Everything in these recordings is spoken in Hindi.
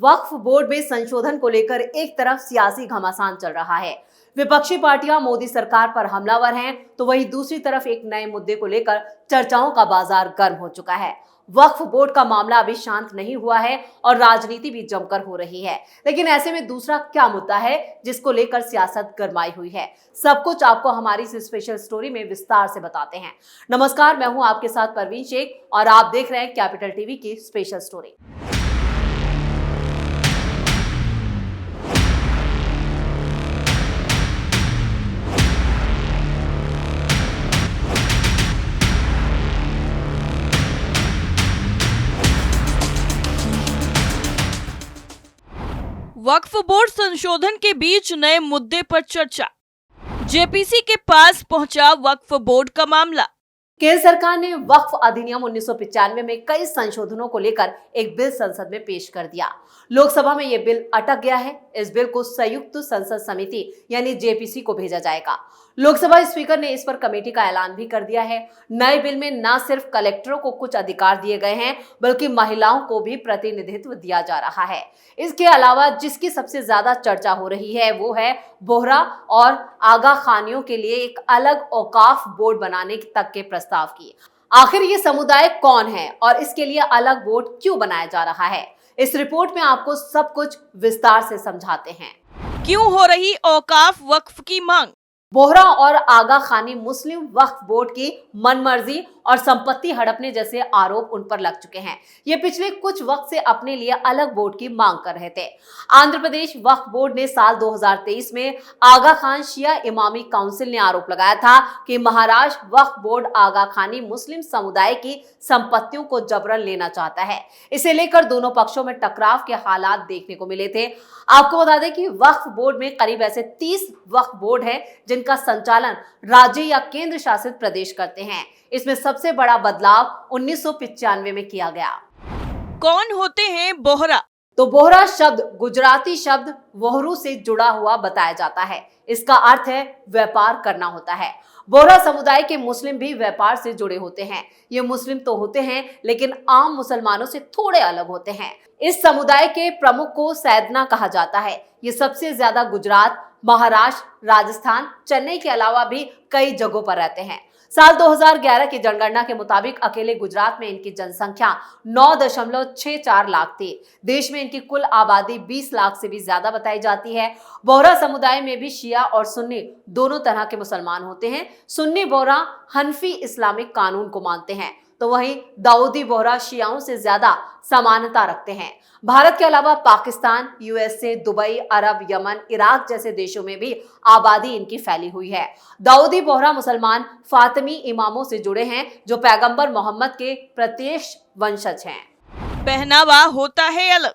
वक्फ बोर्ड में संशोधन को लेकर एक तरफ सियासी घमासान चल रहा है, विपक्षी पार्टियां मोदी सरकार पर हमलावर हैं, तो वहीं दूसरी तरफ एक नए मुद्दे को लेकर चर्चाओं का बाजार गर्म हो चुका है। वक्फ बोर्ड का मामला अभी शांत नहीं हुआ है और राजनीति भी जमकर हो रही है। लेकिन ऐसे में दूसरा क्या मुद्दा है जिसको लेकर सियासत गरमाई हुई है, सब कुछ आपको हमारी इस स्पेशल स्टोरी में विस्तार से बताते हैं। नमस्कार, मैं हूं आपके साथ परवीन शेख और आप देख रहे हैं कैपिटल टीवी की स्पेशल स्टोरी। वक्फ बोर्ड संशोधन के बीच नए मुद्दे पर चर्चा। जेपीसी के पास पहुंचा वक्फ बोर्ड का मामला। केंद्र सरकार ने वक्फ अधिनियम 1995 में कई संशोधनों को लेकर एक बिल संसद में पेश कर दिया। लोकसभा में यह बिल अटक गया है। इस बिल को संयुक्त संसद समिति यानी जेपीसी को भेजा जाएगा। लोकसभा स्पीकर ने इस पर कमेटी का ऐलान भी कर दिया है। नए बिल में न सिर्फ कलेक्टरों को कुछ अधिकार दिए गए हैं, बल्कि महिलाओं को भी प्रतिनिधित्व दिया जा रहा है। इसके अलावा जिसकी सबसे ज्यादा चर्चा हो रही है वो है बोहरा और आगा खानियों के लिए एक अलग औकाफ बोर्ड बनाने तक के प्रस्ताव की। आखिर ये समुदाय कौन है और इसके लिए अलग बोर्ड क्यों बनाया जा रहा है, इस रिपोर्ट में आपको सब कुछ विस्तार से समझाते हैं। क्यों हो रही औकाफ वक्फ की मांग? बोहरा और आगा खानी मुस्लिम वक्फ बोर्ड की मनमर्जी और संपत्ति हड़पने जैसे आरोप उन पर लग चुके हैं। ये पिछले कुछ वक्त से अपने लिए अलग बोर्ड की मांग कर रहे थे। आंध्र प्रदेश वक्फ बोर्ड ने साल 2023 में आगा खान शिया इमामी काउंसिल ने आरोप लगाया था कि महाराष्ट्र वक्फ बोर्ड आगा खानी मुस्लिम समुदाय की संपत्तियों को जबरन लेना चाहता है। इसे लेकर दोनों पक्षों में टकराव के हालात देखने को मिले थे। आपको बता दें कि वक्फ बोर्ड में करीब ऐसे 30 वक्फ बोर्ड हैं जिनका संचालन राज्य या केंद्र शासित प्रदेश करते हैं। इसमें सबसे बड़ा बदलाव 1995 में किया गया। कौन होते हैं बोहरा? तो बोहरा शब्द गुजराती शब्द वहरू से जुड़ा हुआ बताया जाता है। इसका अर्थ है व्यापार करना होता है। बोहरा समुदाय के मुस्लिम भी व्यापार से जुड़े होते हैं। ये मुस्लिम तो होते हैं लेकिन आम मुसलमानों से थोड़े अलग होते हैं। इस समुदाय के प्रमुख को सैदना कहा जाता है। ये सबसे ज्यादा गुजरात, महाराष्ट्र, राजस्थान, चेन्नई के अलावा भी कई जगहों पर रहते हैं। साल 2011 की जनगणना के मुताबिक अकेले गुजरात में इनकी जनसंख्या 9.64 लाख थी। देश में इनकी कुल आबादी 20 लाख से भी ज्यादा बताई जाती है। बोहरा समुदाय में भी शिया और सुन्नी दोनों तरह के मुसलमान होते हैं। सुन्नी बोहरा हनफी इस्लामिक कानून को मानते हैं, तो वहीं दाऊदी बोहरा शियाओं से ज्यादा समानता रखते हैं। भारत के अलावा पाकिस्तान, यूएसए, दुबई, अरब, यमन, इराक जैसे देशों में भी आबादी इनकी फैली हुई है। दाऊदी बोहरा मुसलमान फातिमी इमामों से जुड़े हैं जो पैगंबर मोहम्मद के प्रत्यक्ष वंशज हैं। पहनावा होता है अलग।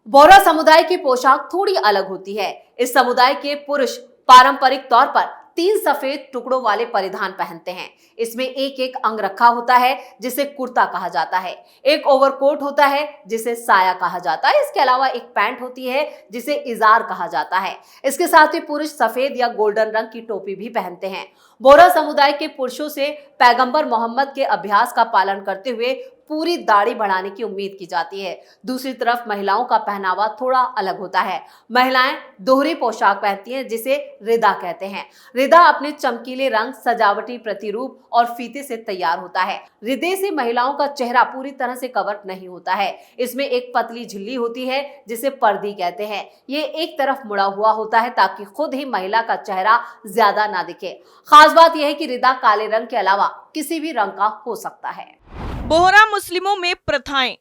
बोहरा समुदाय की पोशाक थोड़ी अलग होती है। इस समुदाय के पुरुष पारंपरिक तौर पर 3 सफेद टुकड़ों वाले परिधान पहनते हैं। इसमें एक एक अंग रखा होता है जिसे कुर्ता कहा जाता है। एक ओवरकोट होता है जिसे साया कहा जाता है। इसके अलावा एक पैंट होती है जिसे इजार कहा जाता है। इसके साथ ही पुरुष सफेद या गोल्डन रंग की टोपी भी पहनते हैं। बोहरा समुदाय के पुरुषों से पैगंबर मोहम्मद के अभ्यास का पालन करते हुए पूरी दाढ़ी बढ़ाने की उम्मीद की जाती है। दूसरी तरफ महिलाओं का पहनावा थोड़ा अलग होता है। महिलाएं दोहरी पोशाक पहनती हैं जिसे रिदा कहते हैं। रिदा अपने चमकीले रंग, सजावटी प्रतिरूप और फीते से तैयार होता है। रिदे से महिलाओं का चेहरा पूरी तरह से कवर नहीं होता है। इसमें एक पतली झिल्ली होती है जिसे पर्दी कहते हैं। ये एक तरफ मुड़ा हुआ होता है ताकि खुद ही महिला का चेहरा ज्यादा ना दिखे। खास बात यह है कि रिदा काले रंग के अलावा किसी भी रंग का हो सकता है। बोहरा मुस्लिमों में प्रथाएं।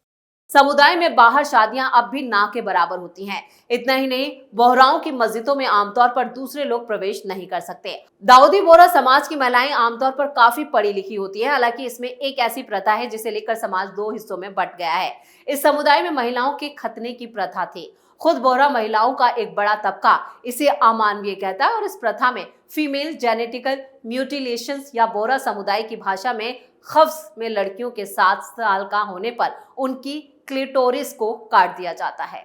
समुदाय में बाहर शादियां अब भी ना के बराबर होती हैं। इतना ही नहीं, बोहराओं की मस्जिदों में आमतौर पर दूसरे लोग प्रवेश नहीं कर सकते। दाऊदी बोहरा समाज की महिलाएं आमतौर पर काफी पढ़ी लिखी होती हैं। हालांकि इसमें एक ऐसी प्रथा है जिसे लेकर समाज 2 हिस्सों में बंट गया है। इस समुदाय में महिलाओं के खतने की प्रथा थी। खुद बोहरा महिलाओं का एक बड़ा तबका इसे अमानवीय कहता है और इस प्रथा में फीमेल जेनेटिकल म्यूटिलेशंस या बोहरा समुदाय की भाषा में खफ्स में लड़कियों के 7 साल का होने पर उनकी क्लिटोरिस को काट दिया जाता है।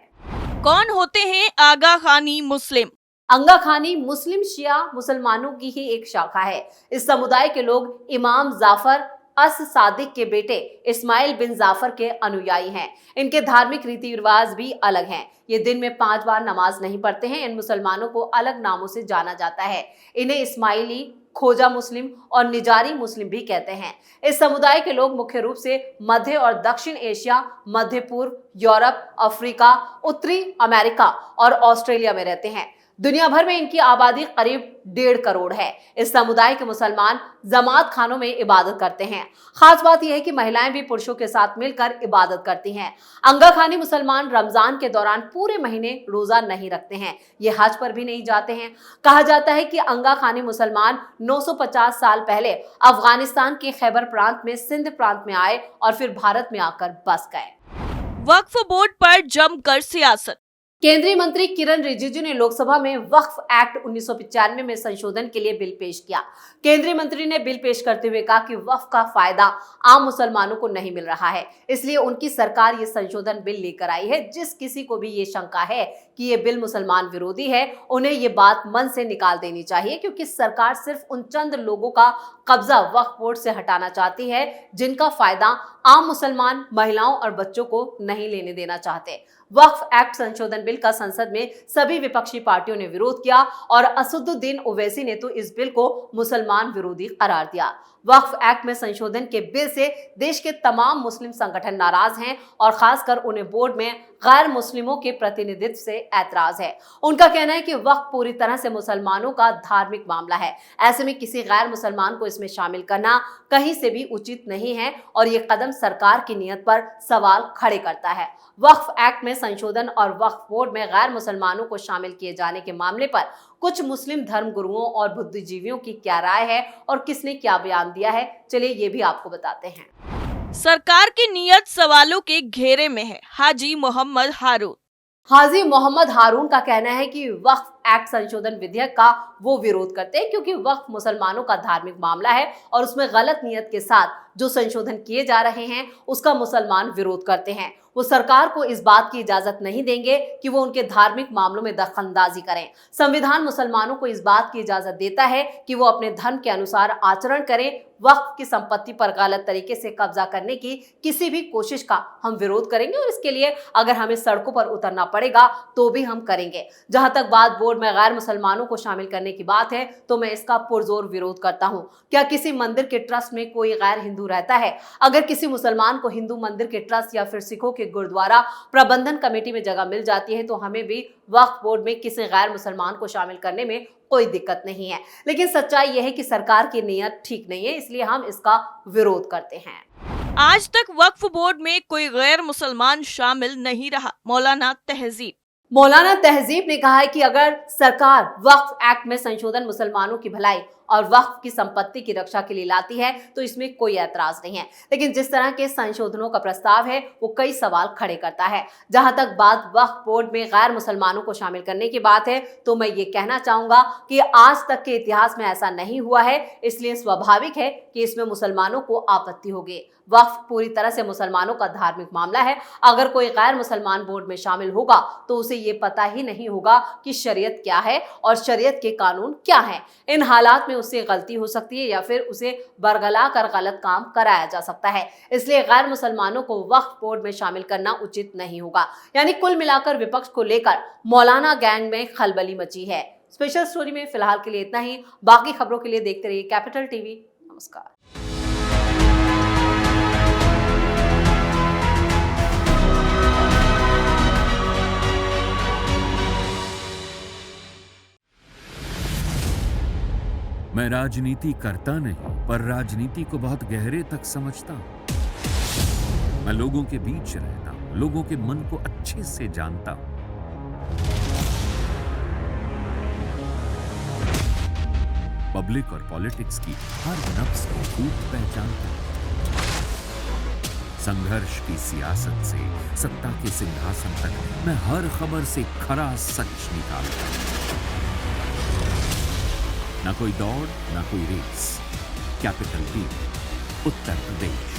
कौन होते हैं आगा खानी मुस्लिम? अंगा खानी मुस्लिम शिया मुसलमानों की ही एक शाखा है। इस समुदाय के लोग इमाम जाफर अस सादिक के बेटे इस्माइल बिन जाफर के अनुयायी हैं। इनके धार्मिक रीति रिवाज भी अलग हैं। ये दिन में 5 बार नमाज नहीं पढ़ते हैं। इन मुसलमानों को अलग नामों से जाना जाता है। इन्हें इस्माइली, खोजा मुस्लिम और निजारी मुस्लिम भी कहते हैं। इस समुदाय के लोग मुख्य रूप से मध्य और दक्षिण एशिया, मध्य पूर्व, यूरोप, अफ्रीका, उत्तरी अमेरिका और ऑस्ट्रेलिया में रहते हैं। दुनिया भर में इनकी आबादी करीब 1.5 करोड़ है। इस समुदाय के मुसलमान जमात खानों में इबादत करते हैं। खास बात यह है कि महिलाएं भी पुरुषों के साथ मिलकर इबादत करती हैं। अंगा खानी मुसलमान रमजान के दौरान पूरे महीने रोजा नहीं रखते हैं। ये हज पर भी नहीं जाते हैं। कहा जाता है कि अंगा खानी मुसलमान 950 साल पहले अफगानिस्तान के खैबर प्रांत में सिंध प्रांत में आए और फिर भारत में आकर बस गए। वक्फ बोर्ड पर जमकर सियासत। केंद्रीय मंत्री किरण रिजिजू ने लोकसभा में वक्फ एक्ट 1995 में संशोधन के लिए बिल पेश किया। केंद्रीय मंत्री ने बिल पेश करते हुए कहा कि वक्फ का फायदा आम मुसलमानों को नहीं मिल रहा है, इसलिए उनकी सरकार ये संशोधन बिल लेकर आई है। जिस किसी को भी ये शंका है कि ये बिल मुसलमान विरोधी है, उन्हें ये बात मन से निकाल देनी चाहिए, क्योंकि सरकार सिर्फ उन चंद लोगों का कब्जा वक्फ बोर्ड से हटाना चाहती है जिनका फायदा आम मुसलमान, महिलाओं और बच्चों को नहीं लेने देना चाहते। वक्फ एक्ट संशोधन बिल का संसद में सभी विपक्षी पार्टियों ने विरोध किया और असदुद्दीन ओवैसी ने तो इस बिल को मुसलमान विरोधी करार दिया। वक्फ एक्ट में संशोधन के बिल से देश के तमाम मुस्लिम संगठन नाराज हैं और खासकर उन्हें बोर्ड में गैर मुस्लिमों के प्रतिनिधित्व से ऐतराज है। उनका कहना है कि वक्फ पूरी तरह से मुसलमानों का धार्मिक मामला है। ऐसे में किसी गैर मुसलमान को इसमें शामिल करना कहीं से भी उचित नहीं है और ये कदम सरकार की नीयत पर सवाल खड़े करता है। वक्फ एक्ट में संशोधन और वक्फ बोर्ड में गैर मुसलमानों को शामिल किए जाने के मामले पर कुछ मुस्लिम धर्म गुरुओं और बुद्धिजीवियों की क्या राय है और किसने क्या बयान दिया है, चलिए ये भी आपको बताते हैं। सरकार की नीयत सवालों के घेरे में है। हाजी मोहम्मद हारून। हाजी मोहम्मद हारून का कहना है कि वक्फ एक्ट संशोधन विधेयक का वो विरोध करते हैं क्योंकि वक्फ मुसलमानों का धार्मिक मामला है और उसमें गलत नीयत के साथ जो संशोधन किए जा रहे हैं उसका मुसलमान विरोध करते हैं। वो सरकार को इस बात की इजाजत नहीं देंगे कि वो उनके धार्मिक मामलों में दखलंदाजी करें। संविधान मुसलमानों को इस बात की इजाजत देता है कि वो अपने धर्म के अनुसार आचरण करें। वक्फ की संपत्ति पर गलत तरीके से कब्जा करने की किसी भी कोशिश का हम विरोध करेंगे और इसके लिए अगर हमें सड़कों पर उतरना पड़ेगा तो भी हम करेंगे। जहां तक बात बोर्ड में गैर मुसलमानों को शामिल करने की बात है तो मैं इसका पुरजोर विरोध करता हूं। क्या किसी मंदिर के ट्रस्ट में कोई गैर हिंदू रहता है? अगर किसी मुसलमान को हिंदू मंदिर के ट्रस्ट या फिर सिखों के गुरुद्वारा प्रबंधन कमेटी में जगह मिल जाती है तो हमें भी वक्फ बोर्ड में किसी गैर मुसलमान को शामिल करने में कोई दिक्कत नहीं है। लेकिन सच्चाई यह है कि सरकार की नीयत ठीक नहीं है, इसलिए हम इसका विरोध करते हैं। आज तक वक्फ बोर्ड में कोई गैर मुसलमान शामिल नहीं रहा। मौलाना तहजीब ने कहा है कि अगर सरकार वक्फ एक्ट में संशोधन मुसलमानों की भलाई और वक्फ की संपत्ति की रक्षा के लिए लाती है तो इसमें कोई ऐतराज नहीं है, लेकिन जिस तरह के संशोधनों का प्रस्ताव है वो कई सवाल खड़े करता है। जहां तक बात वक्फ बोर्ड में गैर मुसलमानों को शामिल करने की बात है तो मैं ये कहना चाहूंगा कि आज तक के इतिहास में ऐसा नहीं हुआ है, इसलिए स्वाभाविक है कि इसमें मुसलमानों को आपत्ति होगी। वक्फ पूरी तरह से मुसलमानों का धार्मिक मामला है। अगर कोई गैर मुसलमान बोर्ड में शामिल होगा तो उसे ये पता ही नहीं होगा कि शरीयत क्या है और शरीयत के कानून क्या हैं। इन हालात में उससे गलती हो सकती है या फिर उसे बरगला कर गलत काम कराया जा सकता है। इसलिए गैर मुसलमानों को वक्फ बोर्ड में शामिल करना उचित नहीं होगा। यानी कुल मिलाकर विपक्ष को लेकर मौलाना गैंग में खलबली मची है। स्पेशल स्टोरी में फिलहाल के लिए इतना ही। बाकी खबरों के लिए देखते रहिए कैपिटल टीवी। नमस्कार। मैं राजनीति करता नहीं पर राजनीति को बहुत गहरे तक समझता हूं। मैं लोगों के बीच रहता हूं, लोगों के मन को अच्छे से जानता हूं। पब्लिक और पॉलिटिक्स की हर नब्ज को खूब पहचानता हूं। संघर्ष की सियासत से सत्ता के सिंहासन तक मैं हर खबर से खरा सच निकालता हूं। ना कोई दौड़, ना कोई race. Capital TV, Uttar Pradesh.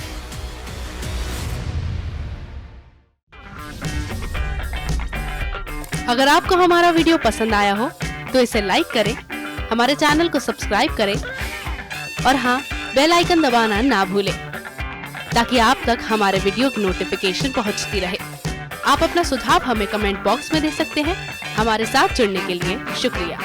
अगर आपको हमारा वीडियो पसंद आया हो तो इसे लाइक करें, हमारे चैनल को सब्सक्राइब करें और हाँ, बेल आइकन दबाना ना भूलें। ताकि आप तक हमारे वीडियो की नोटिफिकेशन पहुंचती रहे। आप अपना सुझाव हमें कमेंट बॉक्स में दे सकते हैं। हमारे साथ जुड़ने के लिए शुक्रिया।